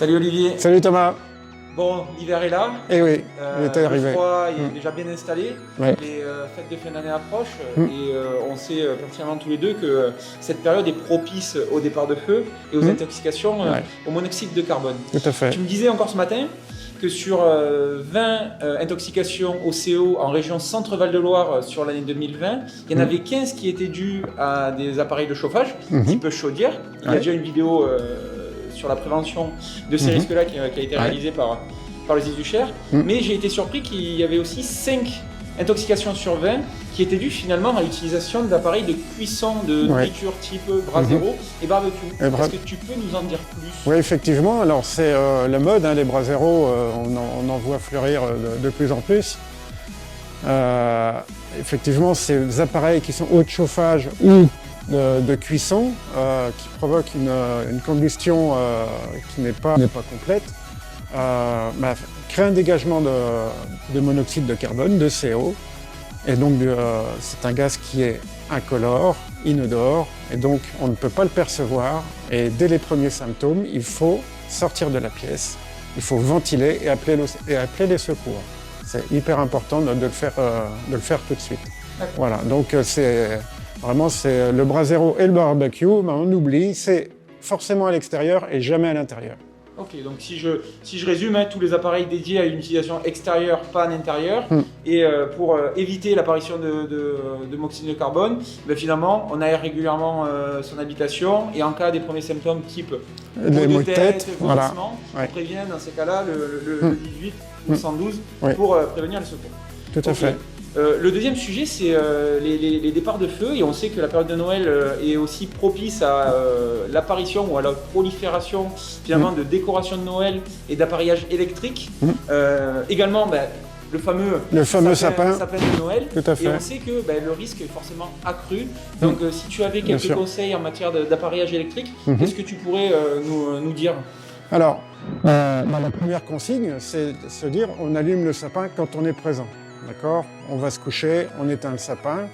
Salut Olivier. Salut Thomas. Bon, l'hiver est là. Eh oui, il est arrivé. Le froid est déjà bien installé. Ouais. Les fêtes de fin d'année approchent et on sait pertinemment tous les deux que cette période est propice au départ de feu et aux intoxications au monoxyde de carbone. Tout à fait. Tu me disais encore ce matin que sur 20 intoxications au CO en région Centre-Val de Loire sur l'année 2020, il y en avait 15 qui étaient dues à des appareils de chauffage, type chaudière. Il y a déjà une vidéo sur la prévention de ces risques-là qui a été réalisée par les ISUCHER. Mais j'ai été surpris qu'il y avait aussi 5 intoxications sur 20 qui étaient dues finalement à l'utilisation d'appareils de cuisson de nourriture type brasero et barbecue. Est-ce que tu peux nous en dire plus? Oui, effectivement. Alors c'est la mode, les braseros, on en voit fleurir de plus en plus. Effectivement, ces appareils qui sont hauts de chauffage ou de cuisson qui provoquent une combustion qui n'est pas complète, crée un dégagement de monoxyde de carbone, de CO. Et donc c'est un gaz qui est incolore, inodore, et donc on ne peut pas le percevoir. Et dès les premiers symptômes, il faut sortir de la pièce, il faut ventiler et appeler les secours. C'est hyper important de le faire tout de suite. Voilà, donc c'est le brasero et le barbecue, on oublie, c'est forcément à l'extérieur et jamais à l'intérieur. Ok, donc si je résume, tous les appareils dédiés à une utilisation extérieure, pas en intérieur, et pour éviter l'apparition de monoxyde de carbone, finalement on aère régulièrement son habitation et en cas des premiers symptômes type maux de tête, vomissement, on prévient dans ces cas-là le 18 ou 112 pour prévenir les secours. Tout à fait. Le deuxième sujet, c'est les départs de feu, et on sait que la période de Noël est aussi propice à l'apparition ou à la prolifération finalement de décorations de Noël et d'appareillage électrique. Également, le fameux sapin de Noël. Tout à fait. Et on sait que le risque est forcément accru. Donc si tu avais quelques conseils en matière d'appareillage électrique, qu'est-ce que tu pourrais nous dire? Alors, la première consigne, c'est de se dire on allume le sapin quand on est présent. D'accord? On va se coucher, on éteint le sapin.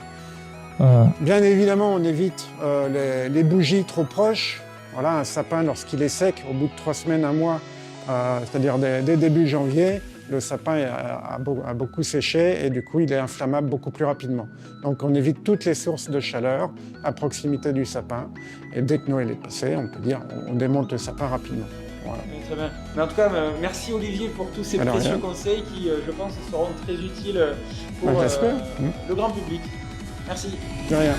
Bien évidemment, on évite les bougies trop proches. Voilà, un sapin, lorsqu'il est sec, au bout de 3 semaines, 1 mois, c'est-à-dire dès début janvier, le sapin a beaucoup séché et du coup, il est inflammable beaucoup plus rapidement. Donc, on évite toutes les sources de chaleur à proximité du sapin. Et dès que Noël est passé, on peut dire on démonte le sapin rapidement. Voilà. Très bien. Mais en tout cas, merci Olivier pour tous ces précieux conseils qui, je pense, seront très utiles pour le grand public. Merci. De rien.